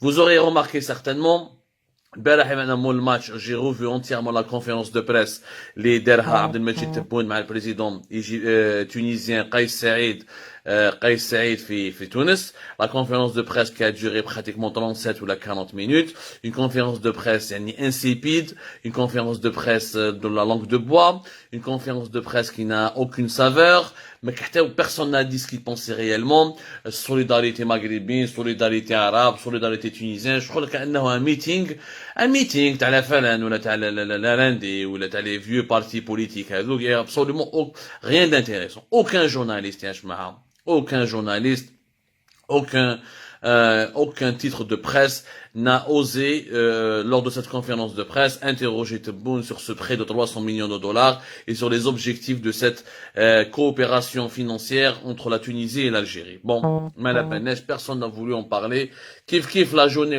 Vous aurez remarqué certainement, le match, j'ai revu entièrement la conférence de presse, les Derha Abdelmajid Tebboune, le président tunisien Kais Saïd في Tunis, la conférence de presse qui a duré pratiquement 37 ou 40 minutes, une conférence de presse insipide, une conférence de presse de la langue de bois, une conférence de presse qui n'a aucune saveur, mais personne n'a dit ce qu'il pensait réellement, solidarité maghrébine, solidarité arabe, solidarité tunisienne, je crois qu'il y a un meeting, t'as la Falan, ou t'as la Randi, ou t'as les vieux partis politiques, il y a absolument rien d'intéressant. Aucun journaliste, aucun journaliste, aucun titre de presse n'a osé, lors de cette conférence de presse, interroger Tebboune sur ce prêt de 300 millions de dollars et sur les objectifs de cette coopération financière entre la Tunisie et l'Algérie. Bon, personne n'a voulu en parler. Kif la journée,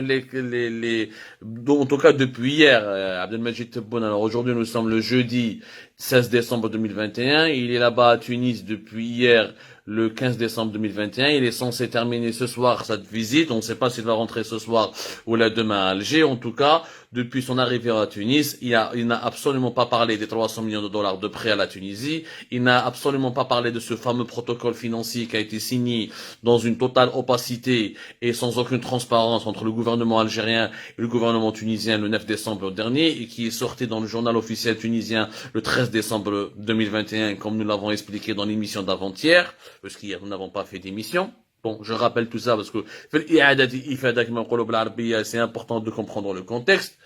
en tout cas depuis hier, Abdelmajid Tebboune. Alors aujourd'hui, nous sommes le jeudi 16 décembre 2021. Il est là-bas à Tunis depuis hier, le 15 décembre 2021. Il est censé terminer ce soir cette visite. On ne sait pas s'il va rentrer ce soir ou là demain à Alger. En tout cas, depuis son arrivée à Tunis, il n'a absolument pas parlé des 300 millions de dollars de prêt à la Tunisie. Il n'a absolument pas parlé de ce fameux protocole financier qui a été signé dans une totale opacité et sans aucune transparence entre le gouvernement algérien et le gouvernement tunisien le 9 décembre dernier et qui est sorti dans le journal officiel tunisien le 13 décembre 2021, comme nous l'avons expliqué dans l'émission d'avant-hier, parce qu'hier nous n'avons pas fait d'émission. Bon, je rappelle tout ça parce que c'est important de comprendre le contexte.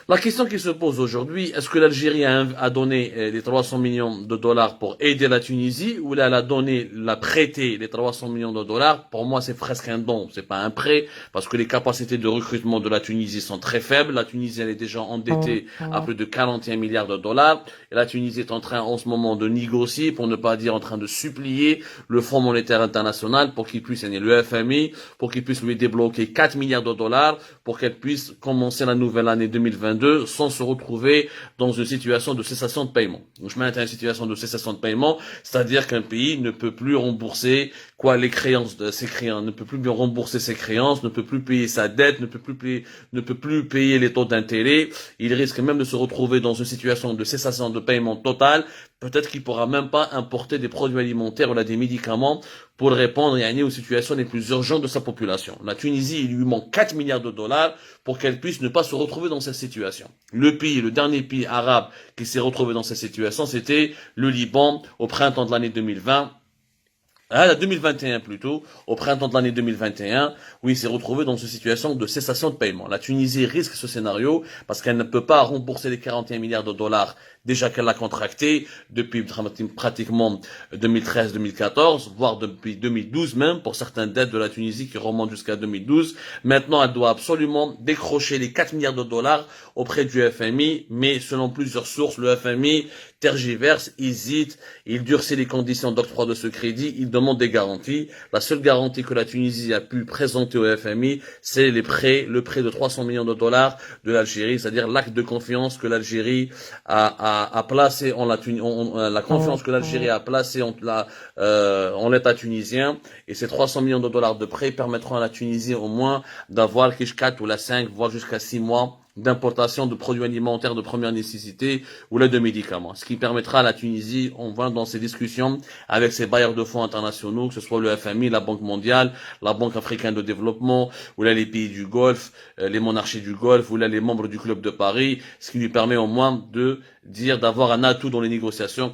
La question qui se pose aujourd'hui, est-ce que l'Algérie a donné les 300 millions de dollars pour aider la Tunisie ou là, elle a prêté les 300 millions de dollars? Pour moi, c'est presque un don, c'est pas un prêt, parce que les capacités de recrutement de la Tunisie sont très faibles. La Tunisie, elle est déjà endettée à plus de 41 milliards de dollars. Et la Tunisie est en train, en ce moment, de négocier, pour ne pas dire en train de supplier le Fonds monétaire international pour qu'il puisse, le FMI, pour qu'il puisse lui débloquer 4 milliards de dollars pour qu'elle puisse commencer la nouvelle année 2022 sans se retrouver dans une situation de cessation de paiement. Donc, je maintiens une situation de cessation de paiement, c'est-à-dire qu'un pays ne peut plus rembourser les créances de ses créances, ne peut plus rembourser ses créances, ne peut plus payer sa dette, ne peut plus payer les taux d'intérêt. Il risque même de se retrouver dans une situation de cessation de paiement totale. Peut-être qu'il pourra même pas importer des produits alimentaires ou des médicaments pour répondre aux situations les plus urgentes de sa population. La Tunisie, il lui manque 4 milliards de dollars pour qu'elle puisse ne pas se retrouver dans cette situation. Le dernier pays arabe qui s'est retrouvé dans cette situation, c'était le Liban au printemps de l'année 2020. 2021 plutôt, au printemps de l'année 2021, où il s'est retrouvé dans une situation de cessation de paiement. La Tunisie risque ce scénario parce qu'elle ne peut pas rembourser les 41 milliards de dollars déjà qu'elle a contracté depuis pratiquement 2013-2014, voire depuis 2012 même, pour certaines dettes de la Tunisie qui remontent jusqu'à 2012. Maintenant, elle doit absolument décrocher les 4 milliards de dollars auprès du FMI, mais selon plusieurs sources, le FMI tergiverse, hésite, il durcit les conditions d'octroi de ce crédit, il demande des garanties. La seule garantie que la Tunisie a pu présenter au FMI, c'est le prêt de 300 millions de dollars de l'Algérie, c'est-à-dire l'acte de confiance que l'Algérie a placé la confiance que l'Algérie a placée en l'État tunisien, et ces 300 millions de dollars de prêt permettront à la Tunisie au moins d'avoir 4 ou 5, voire jusqu'à 6 mois d'importation de produits alimentaires de première nécessité ou de médicaments. Ce qui permettra à la Tunisie, on va dans ces discussions avec ses bailleurs de fonds internationaux, que ce soit le FMI, la Banque mondiale, la Banque africaine de développement, ou là les pays du Golfe, les monarchies du Golfe, ou là les membres du Club de Paris, ce qui lui permet au moins d'avoir un atout dans les négociations.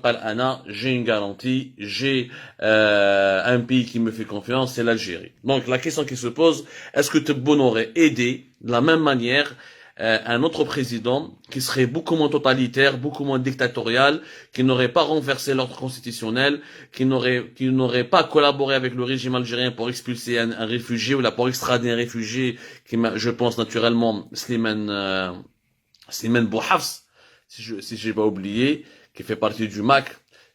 J'ai une garantie, j'ai un pays qui me fait confiance, c'est l'Algérie. Donc la question qui se pose, est-ce que Tebboune aurait aidé de la même manière un autre président qui serait beaucoup moins totalitaire, beaucoup moins dictatorial, qui n'aurait pas renversé l'ordre constitutionnel, qui n'aurait pas collaboré avec le régime algérien pour expulser un réfugié ou là pour extrader un réfugié, je pense naturellement Slimane Bouhafs, si j'ai pas oublié, qui fait partie du MAC,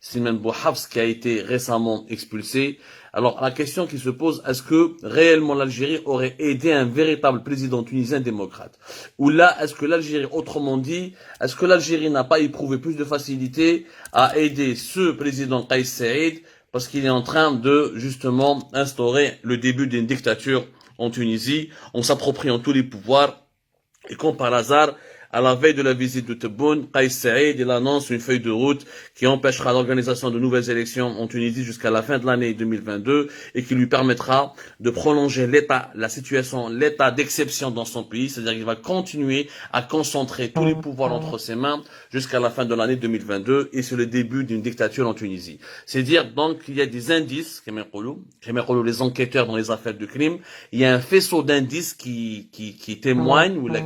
Slimane Bouhafs qui a été récemment expulsé. Alors la question qui se pose, est-ce que réellement l'Algérie aurait aidé un véritable président tunisien démocrate? Ou là, est-ce que l'Algérie, autrement dit, est-ce que l'Algérie n'a pas éprouvé plus de facilité à aider ce président Kais Saïd parce qu'il est en train de justement instaurer le début d'une dictature en Tunisie, en s'appropriant tous les pouvoirs. Et comme par hasard, à la veille de la visite de Tebboune, Kais Saïd, il annonce une feuille de route qui empêchera l'organisation de nouvelles élections en Tunisie jusqu'à la fin de l'année 2022 et qui lui permettra de prolonger l'état d'exception dans son pays, c'est-à-dire qu'il va continuer à concentrer tous les pouvoirs entre ses mains jusqu'à la fin de l'année 2022 et c'est le début d'une dictature en Tunisie. C'est-à-dire donc qu'il y a des indices, les enquêteurs dans les affaires de crime, il y a un faisceau d'indices qui témoignent ou là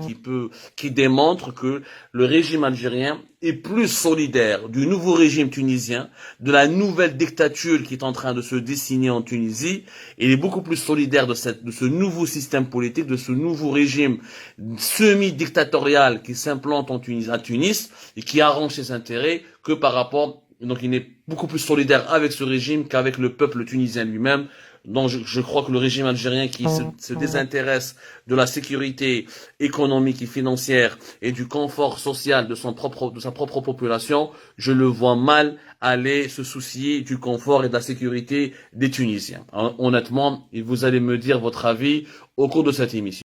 qui démontrent que le régime algérien est plus solidaire du nouveau régime tunisien, de la nouvelle dictature qui est en train de se dessiner en Tunisie. Il est beaucoup plus solidaire de ce nouveau système politique, de ce nouveau régime semi-dictatorial qui s'implante à Tunis et qui arrange ses intérêts que par rapport, donc il est beaucoup plus solidaire avec ce régime qu'avec le peuple tunisien lui-même. Donc je crois que le régime algérien qui se désintéresse de la sécurité économique et financière et du confort social de sa propre population, je le vois mal aller se soucier du confort et de la sécurité des Tunisiens. Honnêtement, vous allez me dire votre avis au cours de cette émission.